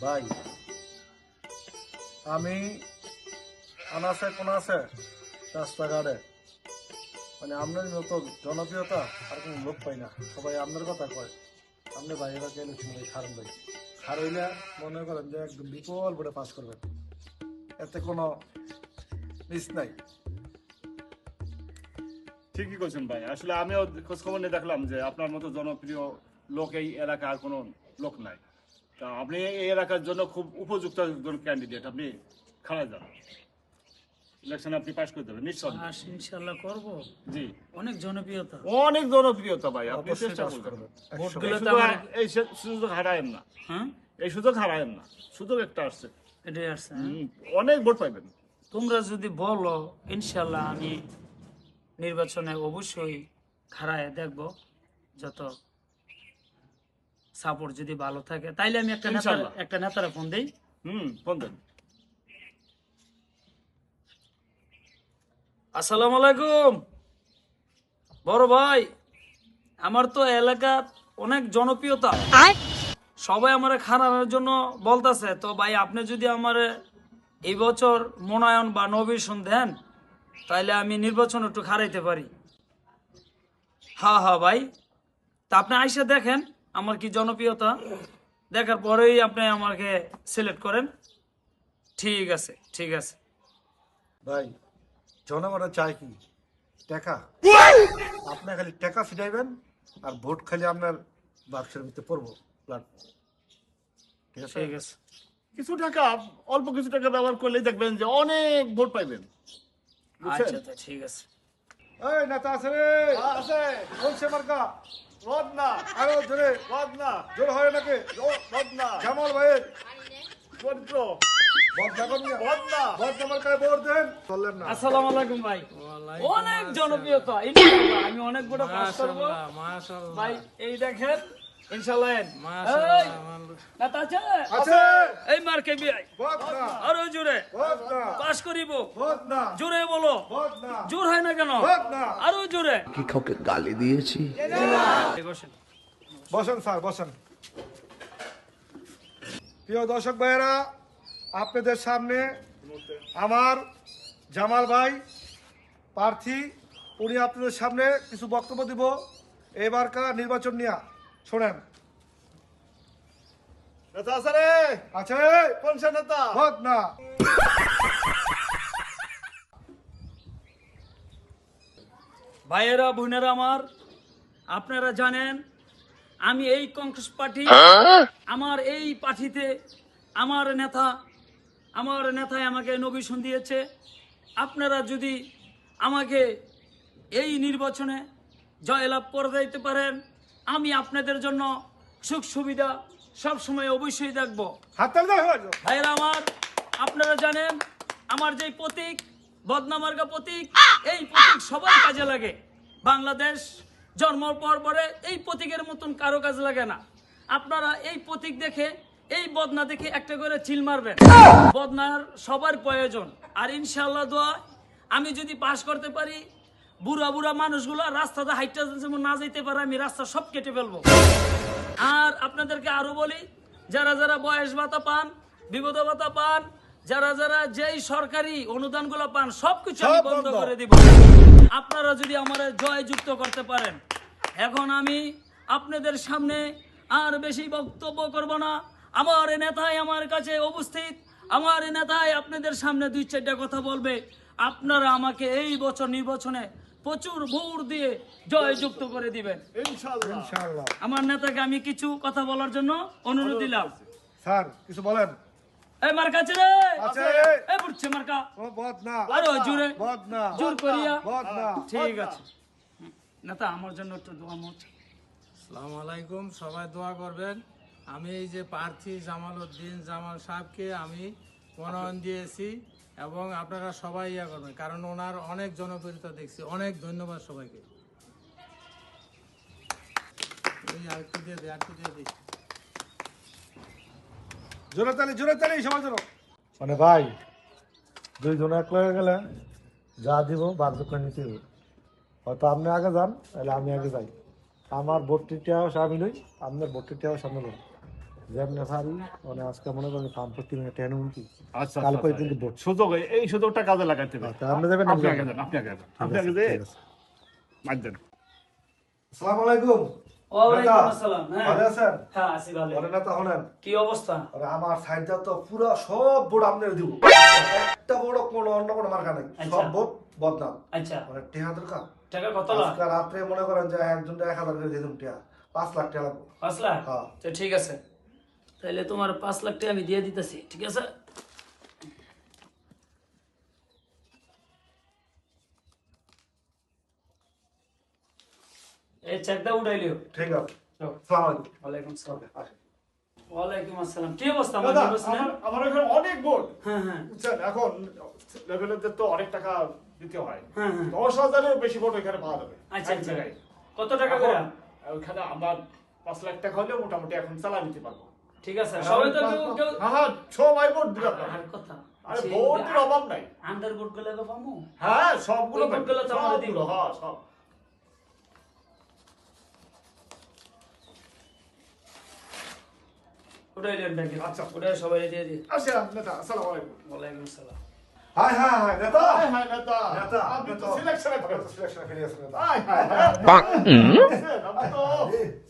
ভাই আমি আনাসে কোনাসে রাস্তাঘাটে মানে আপনার মতো জনপ্রিয়তা আর কোনো লোক পাই না, সবাই আপনার কথা কয়। আপনি ভাইয়েরা গেলে খারাপ ভাই খার হইলে মনে করেন যে একদম বিপুল করে পাস করবেন, এতে কোনো মিস নাই। ঠিকই করছেন ভাই, আসলে আমিও খোঁজ খবর নিয়ে দেখলাম যে আপনার মতো জনপ্রিয় লোক এই এলাকার কোনো লোক নাই। তা আপনি এই এলাকার জন্য খুব উপযুক্ত একজন ক্যান্ডিডেট। আপনি খারাপ যান, ইলেকশনে আপনি পাস করে দেবেন নিশ্চয়। ইনশাআল্লাহ করব। জি, অনেক জনপ্রিয়তা, অনেক জনপ্রিয়তা ভাই, আপনি অবশ্যই চেষ্টা পাস করবেন। করবেন। ভোটগুলো তো এই আমার এই সুযোগ হারায়েন না, হ্যাঁ এই সুযোগ হারায়েন না, সুযোগ একটা আসছে। এটাই আসছে। হ্যাঁ? অনেক ভোট পাইবেন। তোমরা যদি বলো ইনশাআল্লাহ আমি নির্বাচনে অবশ্যই খাড়ায় দেখব, যত সাপোর্ট যদি ভালো থাকে তাইলে আমি ইনশাআল্লাহ। একটা নেতারে ফোন দেই। ফোন দেন। আসসালামু আলাইকুম বড় ভাই, আমার তো এলাকা অনেক জনপ্রিয়তা, সবাই আমার খারানোর জন্য বলতেছে। তো ভাই আপনি যদি আমার এই বছর মনোনয়ন বা নমিনেশন দেন তাইলে আমি নির্বাচন একটু খারাইতে পারি। হ্যাঁ হ্যাঁ ভাই, তা আপনি আইসা দেখেন আমার কি জনপ্রিয়তা, দেখার পরেই আপনি আমাকে সিলেক্ট করেন। ঠিক আছে ঠিক আছে। ভাই জনগণের চাই কি টাকা, আপনি খালি টাকা ফিরাইবেন আর ভোট খালি আপনার বাক্সের ভিতরে পড়বো। ঠিক আছে? ঠিক আছে। কিছু টাকা, অল্প কিছু টাকা ব্যবহার করলেই দেখবেন যে অনেক ভোট পাইবেন। বুঝছেন? আচ্ছা আচ্ছা, ঠিক আছে। এই নেতা আছে রে, আছে বলছে মার্কা রদ না, আরো জোরে রদ না, জোর হয় নাকি রদ না, জামাল ভাইয়ের চরিত্র ভোট দেখুন না, রদ না। ভোট আমার কাছে ভোট দেন, চললেন না। আসসালামু আলাইকুম ভাই, অনেক জনপ্রিয়তা, ইনশাআল্লাহ আমি অনেক বড় পাস করব ভাই। এই দেখেন ইনশাআল্লাহ। এই নেতা আছে আছে এই মার্কে বিআই ভোট না, আরো জোরে ভোট না, পাস করিব। ভোট না, জোরে বলো, ভোট না, জোর হয় না কেন, ভোট না। আরো জোরে। কি কাউকে গালি দিয়েছি? বসেন। বসেন স্যার বসেন। প্রিয় দর্শক ভাইয়েরা, আপনাদের সামনে আমার জামাল ভাই প্রার্থী, উনি আপনাদের সামনে কিছু বক্তব্য দিব এবারকার নির্বাচন নিয়ে। শোনেন। নেতা আছে রে, আছে কোন সে নেতা? ভোট না, ভাইয়েরা বোনেরা আমার, আপনারা জানেন আমি এই কংগ্রেস পার্টি, আমার এই পার্টিতে আমার নেতায় আমাকে নমিনেশন দিয়েছে। আপনারা যদি আমাকে এই নির্বাচনে জয়লাভ করে দিতে পারেন, আমি আপনাদের জন্য সুখ সুবিধা সব সময় অবশ্যই দেখব। হাততালি দাও সবাই। ভাইয়েরা আমার, আপনারা জানেন আমার যে প্রতীক বদনামার্গা প্রতীক, এই প্রতীক সবার কাজে লাগে। বাংলাদেশ জন্মের পরে এই প্রতীকের মতন কারো কাজে লাগে না। আপনারা এই প্রতীক দেখে, এই বদনা দেখে একটা করে চিল মারবেন। বদনার সবার প্রয়োজন। আর ইনশাআল্লাহ দোয়া, আমি যদি পাস করতে পারি, বুড়া বুড়া মানুষগুলো রাস্তাতে হাইটটা যেমন না যেতে পারে, আমি রাস্তা সব কেটে ফেলবো। আর আপনাদেরকে আরো বলি, যারা যারা বয়স ভাতা পান, বিপদ ভাতা পান, যারা যারা যেই সরকারি অনুদানগুলো পান, সবকিছু আমি সব বন্ধ বন্ধ করে দিব আপনারা যদি আমার জয়যুক্ত করতে পারেন। এখন আমি আপনাদের সামনে আর বেশি বক্তব্য করব না। আমার নেতাই আমার কাছে উপস্থিত, আমার নেতাই আপনাদের সামনে দুই চারটা কথা বলবে। আপনারা আমাকে এই বছর নির্বাচনে প্রচুর ভোট দিয়ে জয়যুক্ত করে দিবেন ইনশাআল্লাহ। ইনশাআল্লাহ। আমার নেতাকে আমি কিছু কথা বলার জন্য অনুরোধ দিলাম। স্যার কিছু বলেন। এই মার কাছে রে, আছে এই বুঝছে মার্কা, ও ভোট না, আরো জোরে ভোট না, জোর করিয়া। ভোট না। ঠিক আছে নেতা, আমার জন্য একটু দোয়া মত। আসসালামু আলাইকুম, সবাই দোয়া করবেন। আমি এই যে প্রার্থী জামালউদ্দিন জামাল সাহেবকে আমি মনোনয়ন দিয়েছি এবং আপনারা সবাই ইয়া করবেন, কারণ ওনার অনেক জনপ্রিয়তা দেখছি। অনেক ধন্যবাদ সবাইকে। আরেকটু দিয়ে দিই। জোরে তালি সবাই জোরে। মানে ভাই দুইজন এক লগে গেলে যা দিব বার্ধক্য নিতে হবে। হয়তো আপনি আগে যান, তাহলে আমি আগে যাই। আমার ভোটটিটাও সামিল হই, আপনার ভোটটিটাও সামিল হই। যেমন পারি মানে আজকে মনে করেন ফার্ম করতে মানে টেন উঠি আচ্ছা কাল পরে আচ্ছা, কিন্তু ভোট সুযোগ এই সুযোগটা কাজে লাগাইতে হবে। আচ্ছা, আপনি যাবেন, আমি আপনি যাবো। আগে যান, আপনি আগে যান, আপনি ঠিক আগে আছে, যেয়ে ঠিক আছে। মার দেন। আসসালামু আলাইকুম। ওয়ালাইকুম নেতা, আসসালাম। হ্যাঁ ভালো আছেন? হ্যাঁ আছি ভালো। বলেন নেতা হলেন। কি অবস্থা? আরে আমার সাইডটা তো পুরো সব ভোট আপনার দিব, একটা বড় কোনো অন্য কোনো মার্কা নাই, আচ্ছা। সব ভোট বদনাম। আচ্ছা মানে টেহা দরকার, টাকা কত লাখ? আজকে রাত্রে মনে করেন যে একজন 1000 করে দিয়ে দিন, টেহা 5 লাখ টাকা লাগবে। 5 লাখ? হ্যাঁ। তো ঠিক আছে, তাহলে তোমার 5 লাখ টাকা আমি দিয়ে দিতেছি, ঠিক আছে? এই চেকটা উঠাইলিও। ঠিক আছে, আসসালামু আলাইকুম। ওয়ালাইকুম আসসালাম। আসেন। ওয়ালাইকুম আসসালাম। কি অবস্থা আমার দাদা, নির্বাচনে? আমার এখানে অনেক ভোট, হ্যাঁ হ্যাঁ বুঝছেন, এখন লেভেলের তো অনেক টাকা দিতে হয়, হ্যাঁ হ্যাঁ। 10,000-এর বেশি ভোট এখানে পাওয়া যাবে আচ্ছা এক আচ্ছা, জায়গায়। কত টাকা করে? এখন ওখানে আমার 5 লাখ টাকা হলে মোটামুটি এখন চালা নিতে পারবো। ঠিক আছে, সবাই তো কেউ হ্যাঁ হ্যাঁ, সবাই ভোট দিবে আপনার। আর কথা আরে ভোটের অভাব নাই। আন্ডার ভোট গুলো পাবো। হ্যাঁ সবগুলো ওই ভোটগুলো তো আমাদের দিব। সবগুলো, হ্যাঁ সব। উঠাইলেন ব্যাগে। আচ্ছা। উঠাই সবাই দিয়ে দিই। আসেন নেতা, আসসালামু আলাইকুম। ওয়ালাইকুম আসসালাম। হাই হাই হাই নেতা, হাই হাই নেতা, নেতা, আপনি তো নেতা। সিলেকশনে আপনি ফেলেন। তো সিলেকশনে ফেলে গেছেন নেতা। হাই হাই হাই, আপনি তো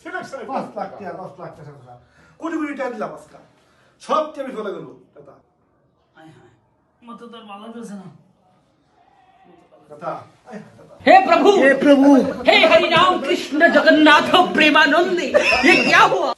সিলেকশনে 5 লাখ টাকা, 10 লাখ টাকা, কোটি কোটি টাকা দিলাম আজকে, সব টেবিল ফেলে গেল নেতা। হায় হায়, মতো তোর ভালো চলছে না। নেতা, আয়, নেতা। हे प्रभु हे हरि राम कृष्ण जगन्नाथ प्रेमानंदी ये क्या हुआ